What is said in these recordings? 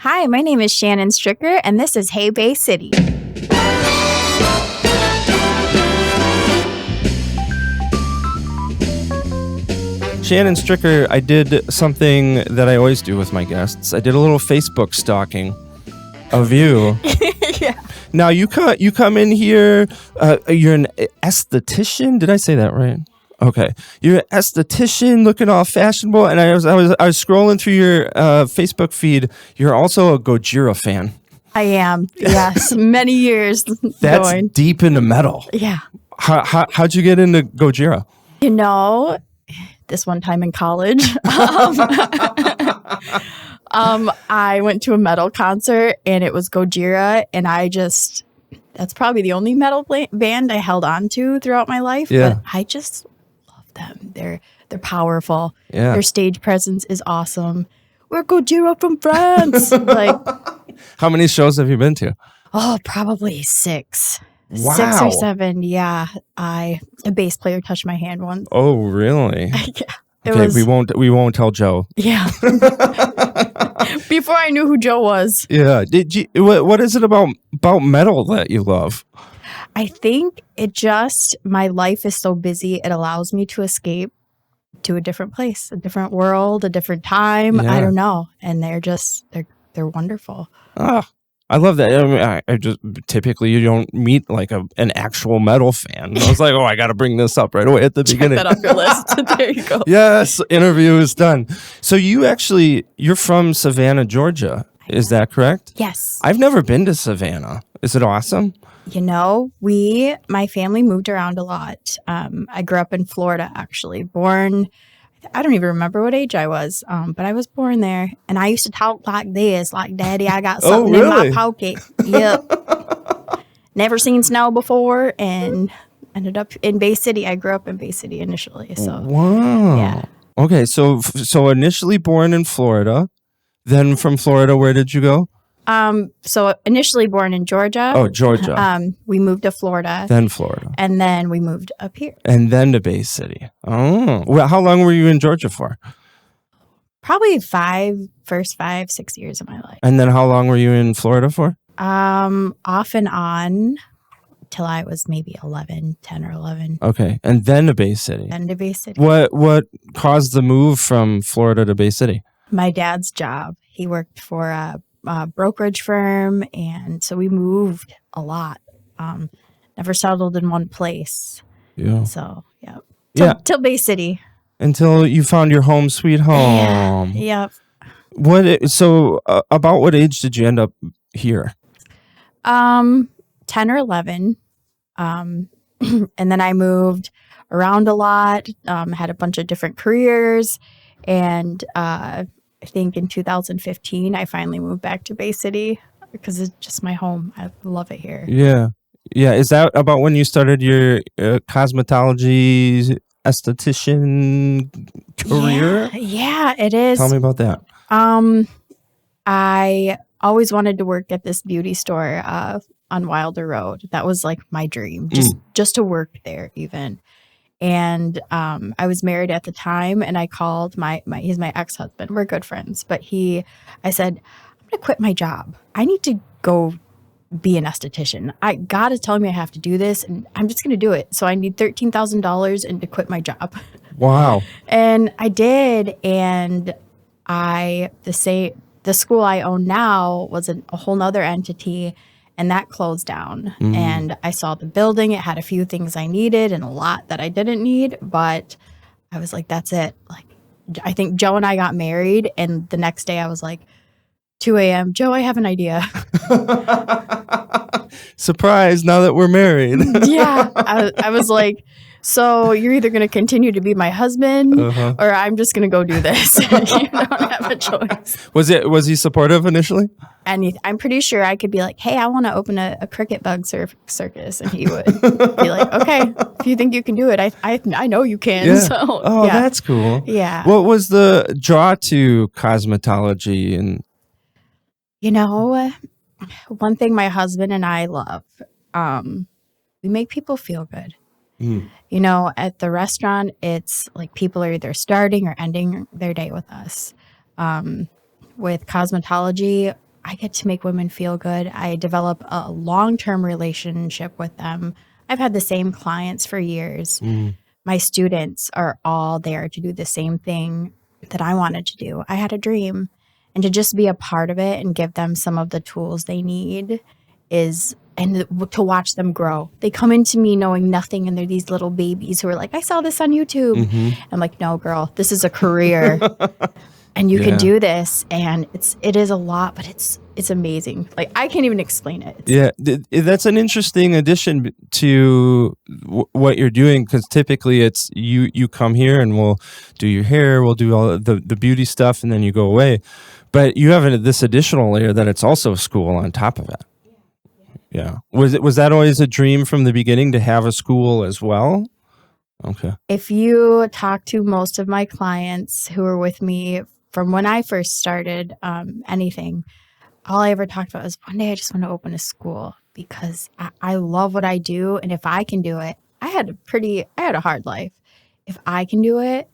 Hi, my name is Shannon Stricker, and this is Hey Bay City. Shannon Stricker, I did something that I always do with my guests. I did a little Facebook stalking of you. Yeah. Now you come in here. You're an esthetician. Did I say that right? Okay, you're an esthetician, looking all fashionable. And I was scrolling through your Facebook feed. You're also a Gojira fan. I am. Yes, many years. That's going. deep into metal. Yeah. How'd you get into Gojira? You know, this one time in college, I went to a metal concert and it was Gojira, and that's probably the only metal band I held on to throughout my life. Yeah. But I just love them. They're powerful. Yeah. Their stage presence is awesome. We're Gojira from France. Like, How many shows have you been to? oh, probably 6. Wow. 6 or 7. Yeah. A bass player touched my hand once. Oh, really? Yeah. Okay, we won't tell Joe. Yeah. Before I knew who Joe was. Yeah. What is it about metal that you love? I think my life is so busy, it allows me to escape to a different place, a different world, a different time. Yeah. I don't know. And they're wonderful. Ah, I love that. I mean, I just typically you don't meet like an actual metal fan. I was like, I got to bring this up right away at the beginning. Check that off your list. There you go. Yes, interview is done. So you're from Savannah, Georgia. Is that correct? Yes. I've never been to Savannah. Is it awesome? You know, my family moved around a lot. I grew up in Florida, actually. Born, I don't even remember what age I was, but I was born there. And I used to talk like this, like, Daddy, I got something in my pocket. Yep. Never seen snow before, and ended up in Bay City. I grew up in Bay City initially. So, wow. Yeah. Okay, so initially born in Florida. Then from Florida, where did you go? So initially born in Georgia. Oh, Georgia. We moved to Florida. Then Florida. And then we moved up here. And then to Bay City. Oh. Well, how long were you in Georgia for? Probably first 5, 6 years of my life. And then how long were you in Florida for? Off and on till I was maybe 10 or 11. Okay. And then to Bay City. Then to Bay City. What caused the move from Florida to Bay City? My dad's job. He worked for a brokerage firm, and so we moved a lot. Never settled in one place. Yeah. So, yeah. Till Bay City. Until you found your home sweet home. Yeah. About what age did you end up here? 10 or 11. And then I moved around a lot, had a bunch of different careers, and I think in 2015, I finally moved back to Bay City because it's just my home. I love it here. Yeah. Yeah. Is that about when you started your cosmetology esthetician career? Yeah, it is. Tell me about that. I always wanted to work at this beauty store on Wilder Road. That was like my dream, just to work there even. And I was married at the time, and I called he's my ex-husband. We're good friends. But I said, I'm going to quit my job. I need to go be an esthetician. God is telling me I have to do this, and I'm just going to do it. So I need $13,000 and to quit my job. Wow. And I did. And the school I own now was a whole nother entity. And that closed down. Mm-hmm. And I saw the building. It had a few things I needed and a lot that I didn't need. But I was like, that's it. Like, I think Joe and I got married. And the next day I was like, 2 a.m., Joe, I have an idea. Surprise, now that we're married. Yeah. I was like, so you're either going to continue to be my husband or I'm just going to go do this. You don't have a choice. Was he supportive initially? And I'm pretty sure I could be like, hey, I want to open a cricket bug circus. And he would be like, okay, if you think you can do it, I know you can. Yeah. So, yeah. That's cool. Yeah. What was the draw to cosmetology? And one thing my husband and I love, we make people feel good. Mm. At the restaurant, it's like people are either starting or ending their day with us. With cosmetology, I get to make women feel good. I develop a long-term relationship with them. I've had the same clients for years. My students are all there to do the same thing that I wanted to do. I had a dream, and to just be a part of it and give them some of the tools they need and to watch them grow. They come into me knowing nothing, and they're these little babies who are like, I saw this on YouTube. I'm like, no, girl, this is a career. And you can do this, and it is a lot, but it's amazing. Like, I can't even explain it. That's an interesting addition to what you're doing, because typically it's you come here and we'll do your hair, we'll do all the beauty stuff, and then you go away. But you have this additional layer that it's also school on top of it. Yeah. Was that always a dream from the beginning to have a school as well? Okay. If you talk to most of my clients who were with me from when I first started anything, all I ever talked about was one day I just want to open a school, because I love what I do. And if I can do it, I had a hard life. If I can do it,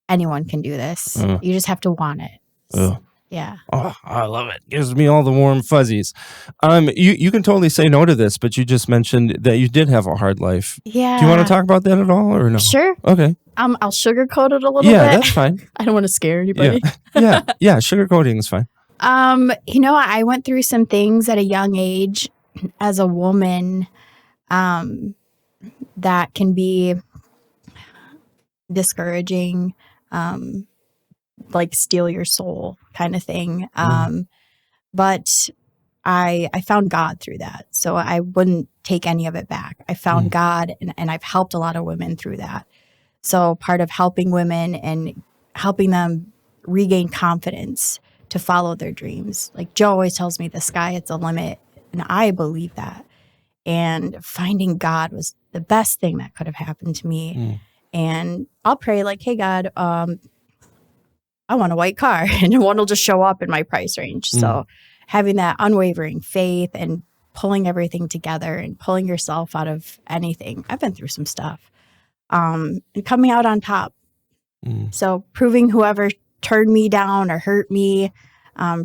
anyone can do this. You just have to want it. Yeah. Oh, I love it. Gives me all the warm fuzzies. You can totally say no to this, but you just mentioned that you did have a hard life. Yeah. Do you want to talk about that at all, or no? Sure. Okay. I'll sugarcoat it a little bit. Yeah, that's fine. I don't want to scare anybody. Yeah. Sugarcoating is fine. I went through some things at a young age as a woman that can be discouraging, like steal your soul kind of thing. But I found God through that. So I wouldn't take any of it back. I found God, and I've helped a lot of women through that. So part of helping women and helping them regain confidence to follow their dreams. Like Joe always tells me, the sky is the limit. And I believe that. And finding God was the best thing that could have happened to me. And I'll pray like, hey, God, I want a white car. And one will just show up in my price range. So having that unwavering faith and pulling everything together and pulling yourself out of anything. I've been through some stuff. And coming out on top. So proving whoever turned me down or hurt me,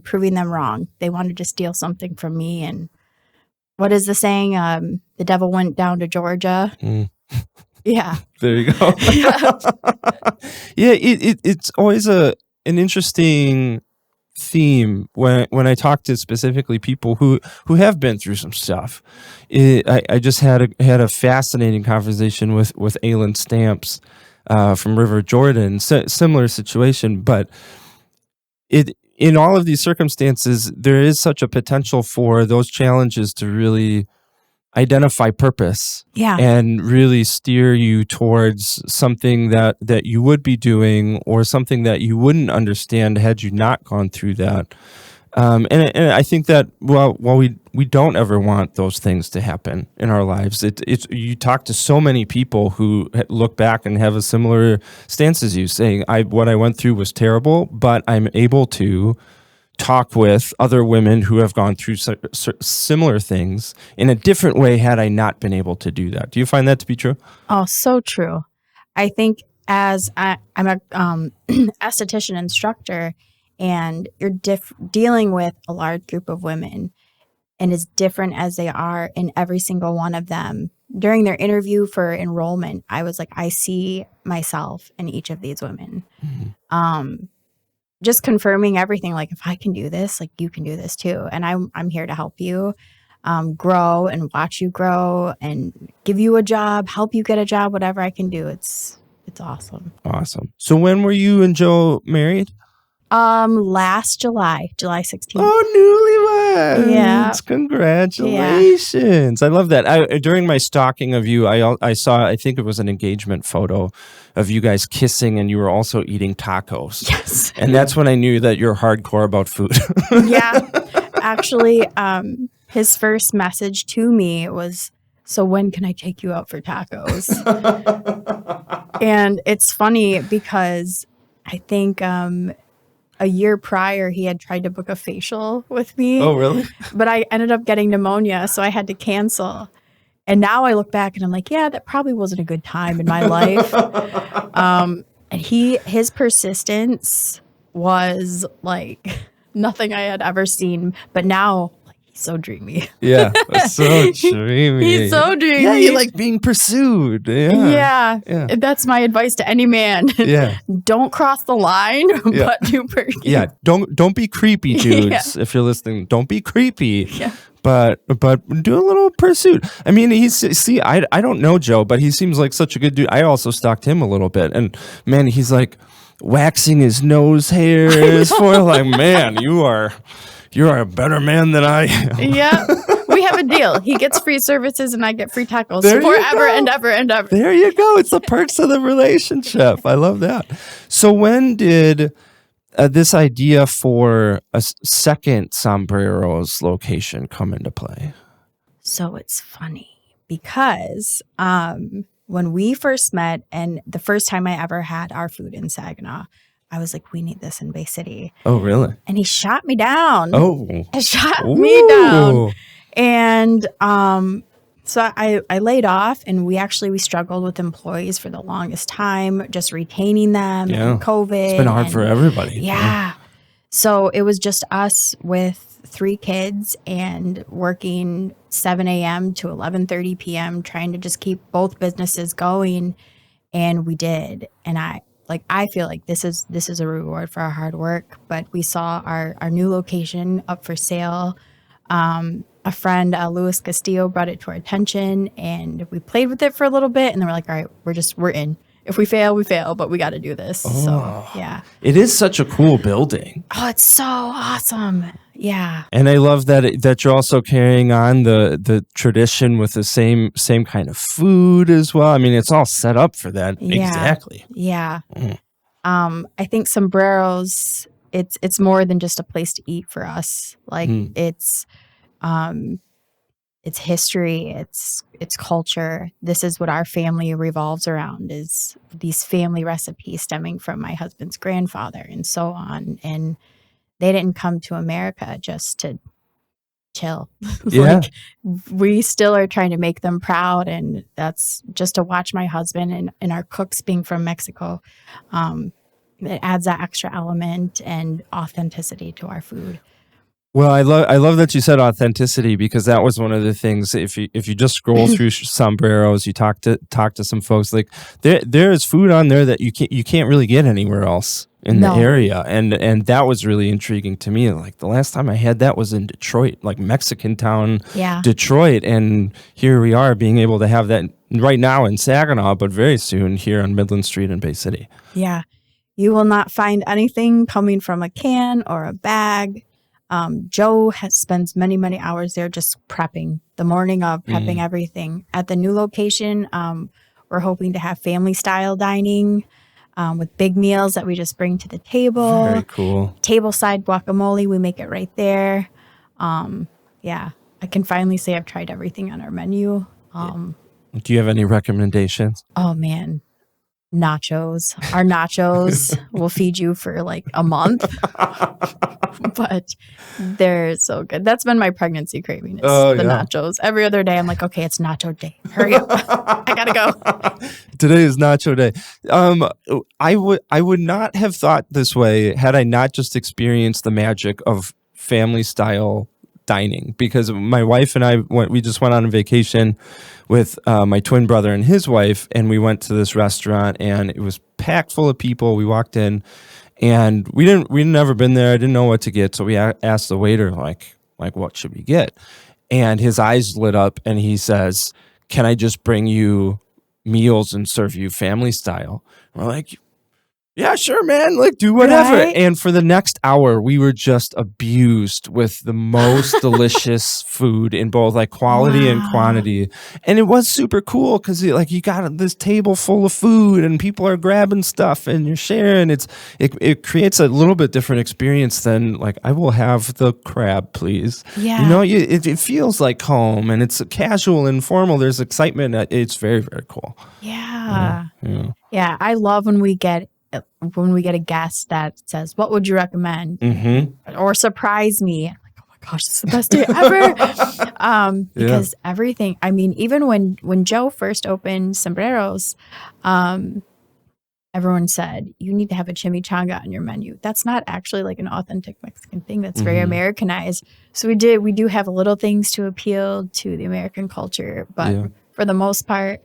proving them wrong. They wanted to steal something from me. And what is the saying? The devil went down to Georgia. Yeah. There you go. It's always an interesting theme when I talk to specifically people who have been through some stuff. I just had a fascinating conversation with Aylin Stamps from River Jordan. Similar situation, but in all of these circumstances, there is such a potential for those challenges to really identify purpose and really steer you towards something that you would be doing, or something that you wouldn't understand had you not gone through that. And I think that while we don't ever want those things to happen in our lives, you talk to so many people who look back and have a similar stance as you, saying, what I went through was terrible, but I'm able to talk with other women who have gone through similar things in a different way had I not been able to do that. Do you find that to be true? Oh, so true. I think as I'm a esthetician instructor, and you're dealing with a large group of women, and as different as they are in every single one of them, during their interview for enrollment, I was like, I see myself in each of these women. Just confirming everything. Like, if I can do this, like, you can do this too. And I'm here to help you grow and watch you grow and give you a job, help you get a job, whatever I can do. It's awesome. Awesome. So when were you and Joe married? Last July 16th. Oh, newlyweds. Yeah. Congratulations. Yeah. I love that. During my stalking of you, I saw, I think it was an engagement photo of you guys kissing, and you were also eating tacos. Yes. And that's when I knew that you're hardcore about food. Yeah. Actually, his first message to me was, so when can I take you out for tacos? And it's funny because I think a year prior, he had tried to book a facial with me. Oh, really? But I ended up getting pneumonia, so I had to cancel. And now I look back and I'm like, yeah, that probably wasn't a good time in my life. And his persistence was like nothing I had ever seen. But now, like, he's so dreamy. Yeah, so dreamy. He's so dreamy. Yeah, you like being pursued. Yeah. That's my advice to any man. Yeah. Don't cross the line, but do Yeah, don't be creepy, dudes. If you're listening, don't be creepy. Yeah. But do a little pursuit. I mean, I don't know Joe, but he seems like such a good dude. I also stalked him a little bit, and man, he's like waxing his nose hairs for like, man, you are a better man than I am. Yeah. We have a deal. He gets free services and I get free tacos forever and ever and ever. There you go. It's the perks of the relationship. I love that. So when did this idea for a second Sombreros location come into play? So it's funny because when we first met and the first time I ever had our food in Saginaw, I was like, we need this in Bay City. Oh, really? And he shot me down. Oh. He shot me down. And so I laid off, and we struggled with employees for the longest time, just retaining them. And COVID. It's been hard for everybody. Yeah. So it was just us with 3 kids and working 7 a.m. to 11:30 p.m. trying to just keep both businesses going. And we did. And I feel like this is a reward for our hard work. But we saw our new location up for sale. A friend, Luis Castillo, brought it to our attention, and we played with it for a little bit, and then we're like, all right, we're in. If we fail, we fail, but we got to do this. Oh, so, yeah. It is such a cool building. Oh, it's so awesome. Yeah. And I love that you're also carrying on the tradition with the same kind of food as well. I mean, it's all set up for that. Yeah. Exactly. Yeah. I think Sombreros, it's more than just a place to eat for us. Like it's history, it's culture. This is what our family revolves around, is these family recipes stemming from my husband's grandfather and so on. And they didn't come to America just to chill. Yeah. Like, we still are trying to make them proud, and that's just to watch my husband and our cooks being from Mexico. It adds that extra element and authenticity to our food. Well, I love that you said authenticity, because that was one of the things. If you just scroll through Sombreros, you talk to some folks, like there is food on there that you can't really get anywhere else in the area, and that was really intriguing to me. Like the last time I had that was in Detroit, like Mexican town, Detroit, and here we are being able to have that right now in Saginaw, but very soon here on Midland Street in Bay City. Yeah, you will not find anything coming from a can or a bag. Joe spends many, many hours there just prepping the morning of, prepping everything. At the new location, we're hoping to have family style dining with big meals that we just bring to the table. Very cool. Tableside guacamole, we make it right there. Yeah, I can finally say I've tried everything on our menu. Do you have any recommendations? Oh, man. Nachos. Our nachos will feed you for like a month. But they're so good. That's been my pregnancy craving, is nachos. Every other day I'm like, okay, it's nacho day. Hurry up. I gotta go. Today is nacho day. I would not have thought this way had I not just experienced the magic of family style dining, because my wife and I we just went on a vacation with my twin brother and his wife, and we went to this restaurant, and it was packed full of people. We walked in, and we'd never been there. I didn't know what to get, so we asked the waiter like what should we get? And his eyes lit up, and he says, "Can I just bring you meals and serve you family style?" And we're like, yeah, sure, man. Like, do whatever. Right? And for the next hour, we were just abused with the most delicious food in both like quality and quantity. And it was super cool because you got this table full of food and people are grabbing stuff and you're sharing. It creates a little bit different experience than like, I will have the crab, please. Yeah. It feels like home, and it's casual, informal. There's excitement. It's very, very cool. Yeah. Yeah. I love when we get a guest that says, what would you recommend? Or surprise me. I'm like, oh my gosh, it's the best day ever. Because everything, I mean, even when Joe first opened Sombreros, I everyone said, you need to have a chimichanga on your menu. That's not actually like an authentic Mexican thing. That's very Americanized. So we do have little things to appeal to the American culture. But for the most part,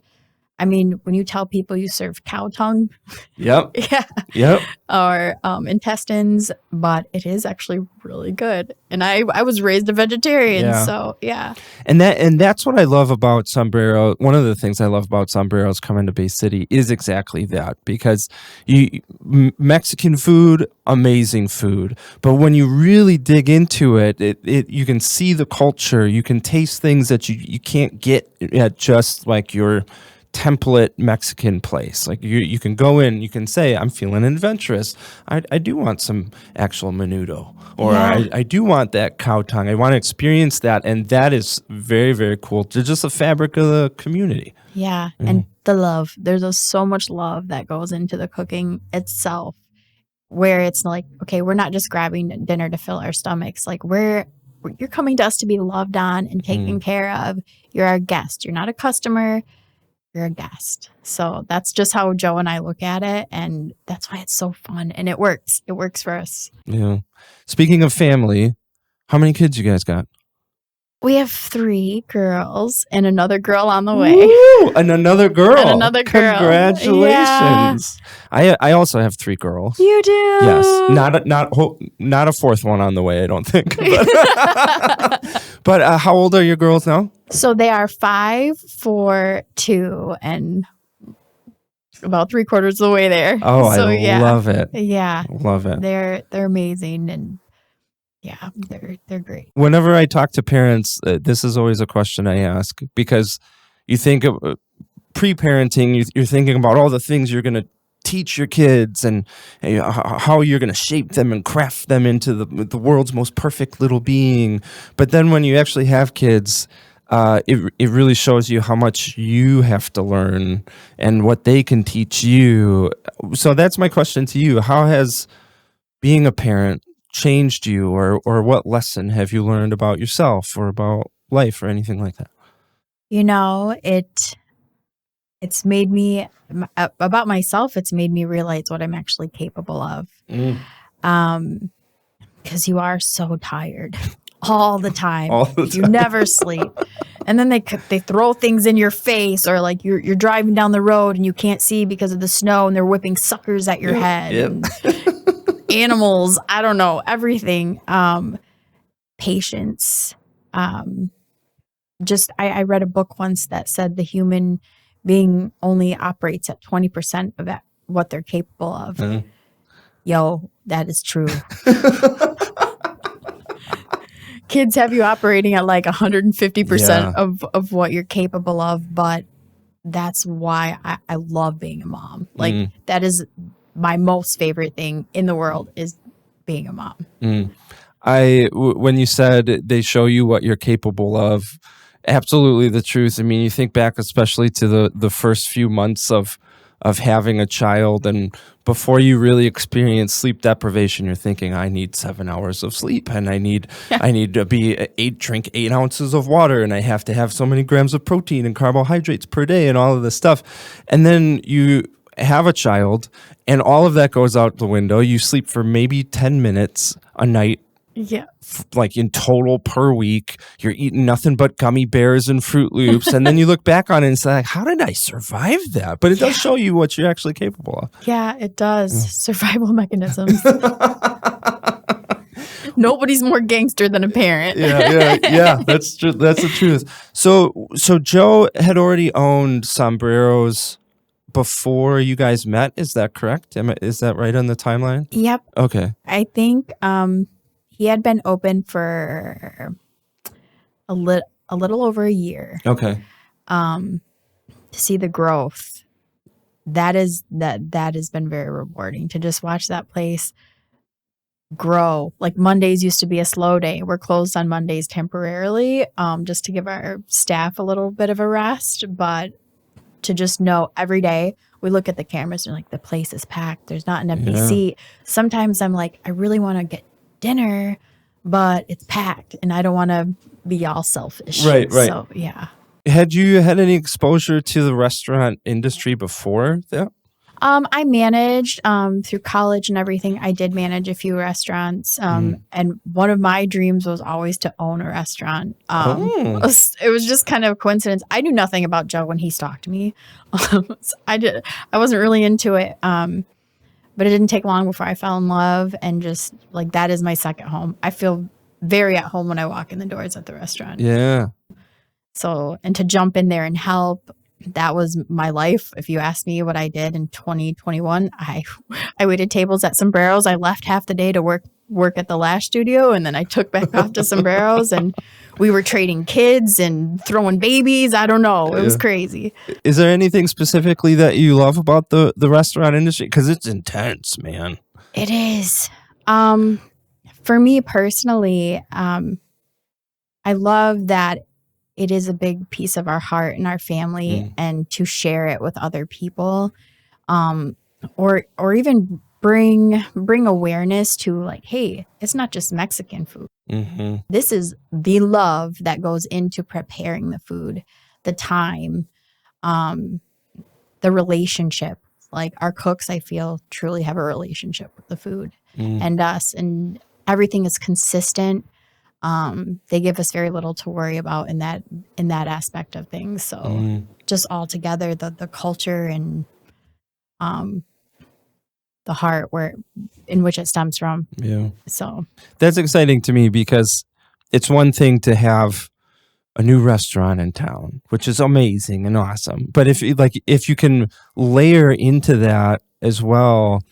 I mean, when you tell people you serve cow tongue, Yep. yeah, Yep. or intestines, but it is actually really good. And I was raised a vegetarian, so yeah. And that's what I love about Sombrero. One of the things I love about Sombreros coming to Bay City is exactly that, because Mexican food, amazing food, but when you really dig into it, you can see the culture, you can taste things that you can't get at just like your template Mexican place. Like you can go in, you can say, I'm feeling adventurous. I do want some actual menudo, or I do want that cow tongue. I want to experience that. And that is very, very cool to just the fabric of the community. Yeah. And the love, there's so much love that goes into the cooking itself, where it's like, okay, we're not just grabbing dinner to fill our stomachs. Like you're coming to us to be loved on and taken care of. You're our guest. You're not a customer. You're a guest. So that's just how Joe and I look at it. And that's why it's so fun. And it works. It works for us. Yeah. Speaking of family, how many kids you guys got? We have 3 girls and another girl on the way. Woo! And another girl. And another girl. Congratulations. Yeah. I also have 3 girls. You do? Yes. Not a 4th one on the way, I don't think. But how old are your girls now? So they are 5, 4, 2, and about 3/4 of the way there. Oh, so, I love it. Yeah. Love it. They're amazing, and yeah, they're great. Whenever I talk to parents, this is always a question I ask, because you think of pre-parenting, you're thinking about all the things you're going to teach your kids and how you're going to shape them and craft them into the world's most perfect little being. But then when you actually have kids, it really shows you how much you have to learn and what they can teach you. So that's my question to you. How has being a parent changed you, or what lesson have you learned about yourself or about life or anything like that? You know, it's made me, about myself, it's made me realize what I'm actually capable of. Because you are so tired all the time. You never sleep. And then they throw things in your face, or like you're driving down the road and you can't see because of the snow, and they're whipping suckers at your head. And animals, I don't know, everything. Patience. I read a book once that said the human being only operates at 20% of what they're capable of. Yo, that is true. Kids have you operating at like 150% of what you're capable of, but that's why I love being a mom. Like that is my most favorite thing in the world, is being a mom. When you said they show you what you're capable of, absolutely the truth. I mean, you think back especially to the first few months of having a child, and before you really experience sleep deprivation, you're thinking, I need 7 hours of sleep, and I need to drink 8 ounces of water, and I have to have so many grams of protein and carbohydrates per day, and all of this stuff. And then you have a child, and all of that goes out the window. You sleep for maybe 10 minutes a night. Yeah. Like in total per week, you're eating nothing but gummy bears and Fruit Loops. And then you look back on it and say, like, how did I survive that? But it does show you what you're actually capable of. Yeah, it does. Survival mechanisms. Nobody's more gangster than a parent. Yeah. That's true. That's the truth. So Joe had already owned Sombreros before you guys met. Is that correct? Is that right on the timeline? Yep. Okay. I think he had been open for a little over a year. Okay. To see the growth, that has been very rewarding, to just watch that place grow. Like Mondays used to be a slow day. We're closed on Mondays temporarily, just to give our staff a little bit of a rest. But to just know every day we look at the cameras and like, the place is packed. There's not an empty seat. Sometimes I'm like, I really want to get dinner, but it's packed, and I don't want to be all selfish. Right. So yeah. Had you had any exposure to the restaurant industry before that? I managed through college and everything. I did manage a few restaurants, and one of my dreams was always to own a restaurant. It was just kind of a coincidence. I knew nothing about Joe when he stalked me. So I wasn't really into it, but it didn't take long before I fell in love, and just like that is my second home. I feel very at home when I walk in the doors at the restaurant. Yeah. So, and to jump in there and help, that was my life. If you ask me what I did in 2021, I waited tables at Sombreros. I left half the day to work at the lash studio, and then I took back off to Sombreros, and we were trading kids and throwing babies. I don't know. It was crazy. Is there anything specifically that you love about the restaurant industry? Because it's intense, man. It is. For me personally, I love that it is a big piece of our heart and our family, and to share it with other people, or even bring awareness to like, hey, it's not just Mexican food. This is the love that goes into preparing the food, the time, the relationship. Like our cooks, I feel, truly have a relationship with the food and us, and everything is consistent. They give us very little to worry about in that aspect of things. So just all together, the culture and the heart in which it stems from. Yeah. So that's exciting to me, because it's one thing to have a new restaurant in town, which is amazing and awesome. But if you can layer into that as well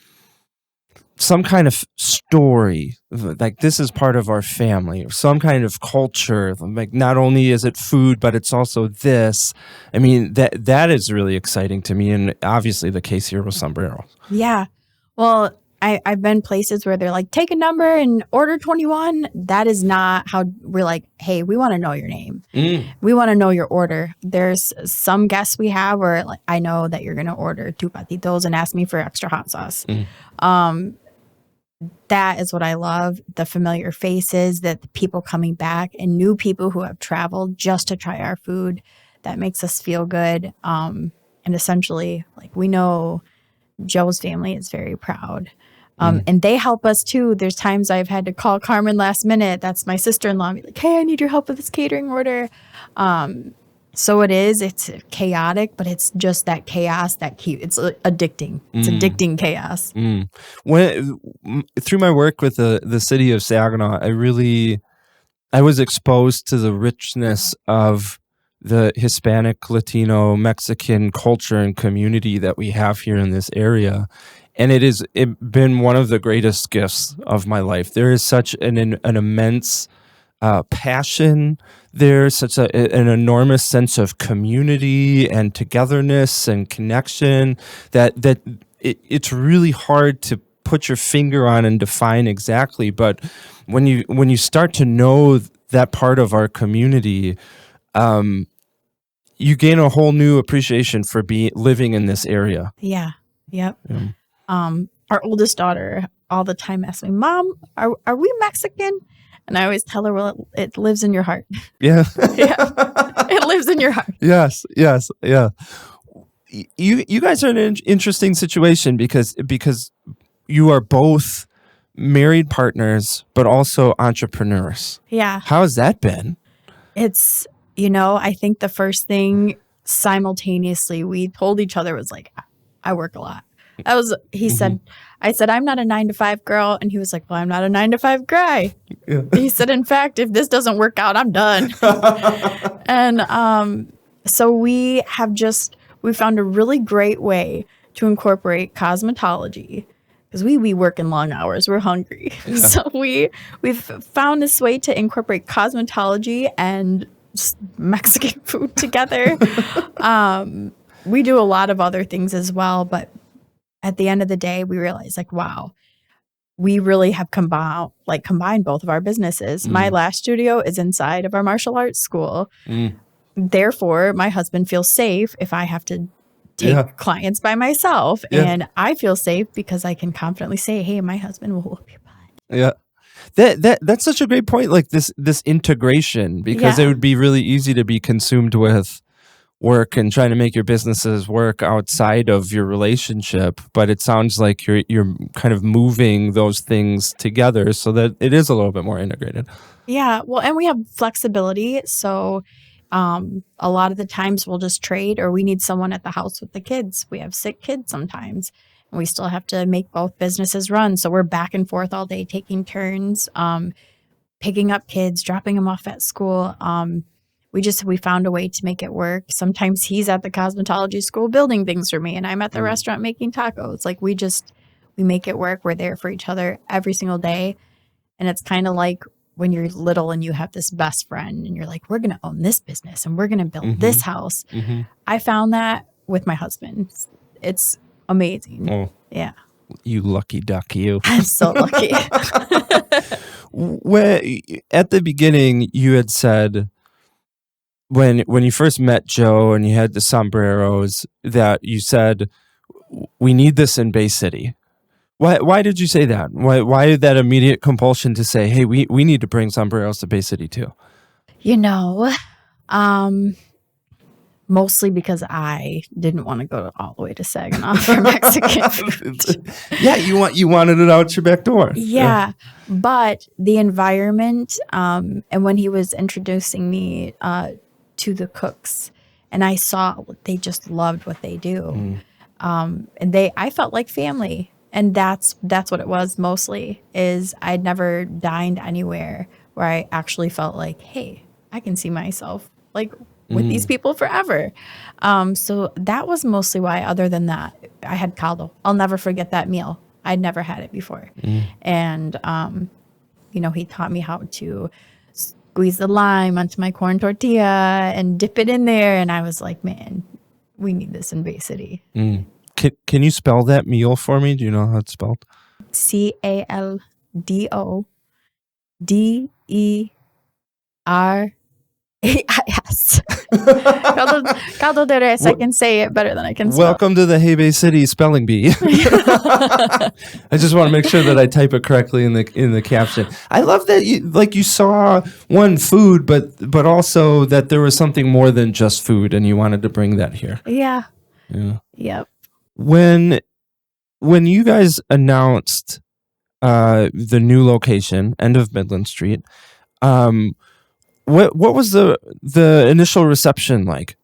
some kind of story, like this is part of our family, or some kind of culture, like not only is it food, but it's also this. I mean, that is really exciting to me, and obviously the case here with Sombreros. Yeah. Well, I've been places where they're like, take a number and order 21. That is not how we're like, hey, we want to know your name. We want to know your order. There's some guests we have where like, I know that you're going to order 2 patitos and ask me for extra hot sauce. That is what I love. The familiar faces, that the people coming back, and new people who have traveled just to try our food. That makes us feel good. And essentially, like, we know Joe's family is very proud. And they help us too. There's times I've had to call Carmen last minute. That's my sister-in-law. And be like, hey, I need your help with this catering order. So it's chaotic, but it's just that chaos it's addicting. It's addicting chaos. When through my work with the city of Saginaw, I was exposed to the richness of the Hispanic, Latino, Mexican culture and community that we have here in this area. And it's been one of the greatest gifts of my life. There is such an immense passion. There's such an enormous sense of community and togetherness and connection that it's really hard to put your finger on and define exactly. But when you start to know that part of our community, you gain a whole new appreciation for living in this area. Yeah. Yep. Yeah. Our oldest daughter all the time asks me, Mom, are we Mexican? And I always tell her, well, it lives in your heart. Yeah. It lives in your heart. Yes. Yeah. You guys are in an interesting situation because you are both married partners, but also entrepreneurs. Yeah. How has that been? It's, I think the first thing simultaneously we told each other was like, I work a lot. Said, I said, I'm not a 9-to-5 girl. And he was like, well, I'm not a 9-to-5 guy. Yeah. He said, in fact, if this doesn't work out, I'm done. And so we found a really great way to incorporate cosmetology, because we work in long hours. We're hungry. Yeah. So we've found this way to incorporate cosmetology and Mexican food together. We do a lot of other things as well, but at the end of the day, we realized, like, wow, we really have combined both of our businesses. My lash studio is inside of our martial arts school. Therefore, my husband feels safe if I have to take clients by myself. Yeah. And I feel safe because I can confidently say, hey, my husband will whoop your butt. Yeah. That's such a great point. Like this integration, because it would be really easy to be consumed with work and trying to make your businesses work outside of your relationship, but it sounds like you're kind of moving those things together so that it is a little bit more integrated. Yeah, well, and we have flexibility. So a lot of the times we'll just trade, or we need someone at the house with the kids. We have sick kids sometimes, and we still have to make both businesses run. So we're back and forth all day, taking turns, picking up kids, dropping them off at school. We found a way to make it work. Sometimes he's at the cosmetology school building things for me, and I'm at the restaurant making tacos. Like we make it work. We're there for each other every single day. And it's kind of like when you're little and you have this best friend and you're like, we're going to own this business and we're going to build this house. I found that with my husband. It's amazing. Oh, yeah. You lucky duck, you. I'm so lucky. At the beginning, you had said when you first met Joe and you had the sombreros that you said, we need this in Bay City. Why did you say that? Why that immediate compulsion to say, hey, we need to bring sombreros to Bay City too? Mostly because I didn't want to go all the way to Saginaw for Mexican food. Yeah, you wanted it out your back door. Yeah. But the environment, and when he was introducing me to the cooks, and I saw they just loved what they do. And I felt like family. And that's what it was mostly, is I'd never dined anywhere where I actually felt like, hey, I can see myself like with these people forever. So that was mostly why. Other than that, I had caldo. I'll never forget that meal. I'd never had it before. And, he taught me how to squeeze the lime onto my corn tortilla and dip it in there. And I was like, man, we need this in Bay City. Can you spell that meal for me? Do you know how it's spelled? CALDODERES. Caldo de res. I can say it better than I can spell. Welcome to the Hey Bay City spelling bee. I just want to make sure that I type it correctly in the caption. I love that you saw one food, but also that there was something more than just food, and you wanted to bring that here. Yeah. Yep. When you guys announced the new location, end of Midland Street, what was the initial reception like?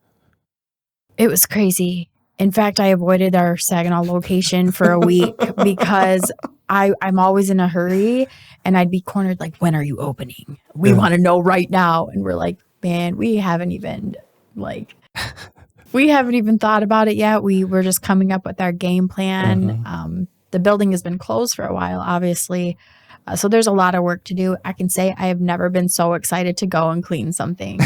It was crazy. In fact, I avoided our Saginaw location for a week because I'm always in a hurry, and I'd be cornered like, when are you opening? We want to know right now. And we're like, man, we haven't even thought about it yet. We were just coming up with our game plan. The building has been closed for a while, obviously. So there's a lot of work to do. I can say I have never been so excited to go and clean something.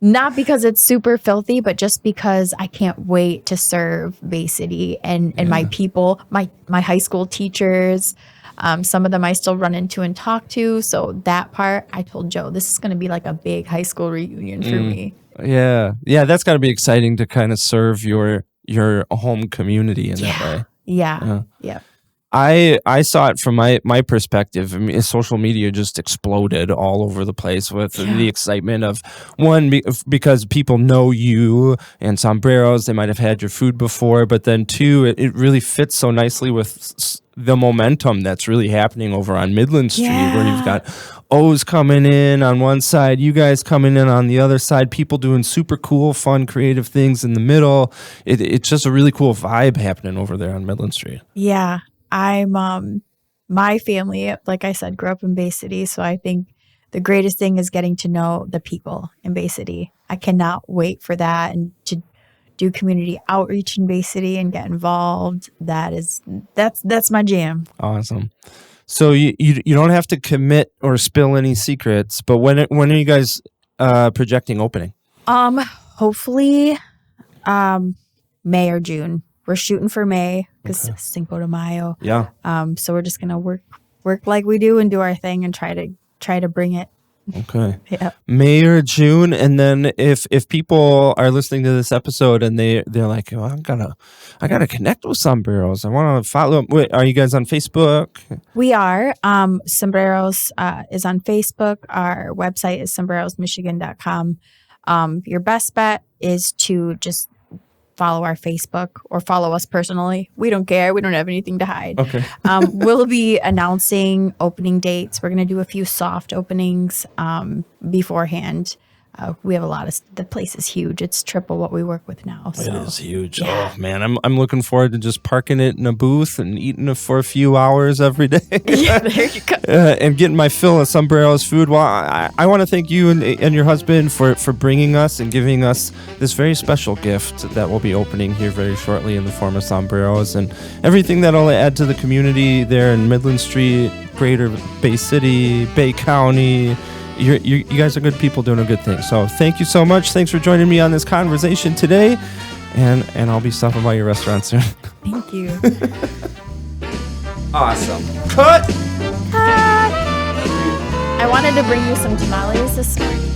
Not because it's super filthy, but just because I can't wait to serve Bay City and my people, my high school teachers. Some of them I still run into and talk to. So that part, I told Joe, this is going to be like a big high school reunion for me. Yeah, that's got to be exciting to kind of serve your home community in that way. Yeah. I saw it from my perspective. I mean, social media just exploded all over the place with the excitement of, one, because people know you and Sombreros. They might have had your food before, but then two, it really fits so nicely with the momentum that's really happening over on Midland Street, where you've got O's coming in on one side, you guys coming in on the other side, people doing super cool, fun, creative things in the middle. It's just a really cool vibe happening over there on Midland Street. Yeah. My family, like I said, grew up in Bay City. So I think the greatest thing is getting to know the people in Bay City. I cannot wait for that, and to do community outreach in Bay City and get involved. That's my jam. Awesome. So you don't have to commit or spill any secrets, but when are you guys projecting opening? Hopefully May or June. We're shooting for May because Cinco de Mayo. Yeah. So we're just gonna work like we do and do our thing and try to bring it. Okay. Yeah. May or June, and then if people are listening to this episode and they're like, oh, I gotta connect with Sombreros. I want to follow up. Wait, are you guys on Facebook? We are. Sombreros is on Facebook. Our website is sombrerosmichigan.com. Your best bet is to just follow our Facebook or follow us personally. We don't care. We don't have anything to hide. Okay. We'll be announcing opening dates. We're going to do a few soft openings beforehand. We have a lot of, the place is huge. It's triple what we work with now. So. It is huge. Yeah. Oh man, I'm looking forward to just parking it in a booth and eating it for a few hours every day. Yeah, there you go. And getting my fill of Sombreros food. Well, I want to thank you and your husband for bringing us and giving us this very special gift that will be opening here very shortly in the form of Sombreros and everything that'll add to the community there in Midland Street, Greater Bay City, Bay County. You guys are good people doing a good thing. So thank you so much. Thanks for joining me on this conversation today. And I'll be stopping by your restaurant soon. Thank you. Awesome. Cut! I wanted to bring you some tamales this morning.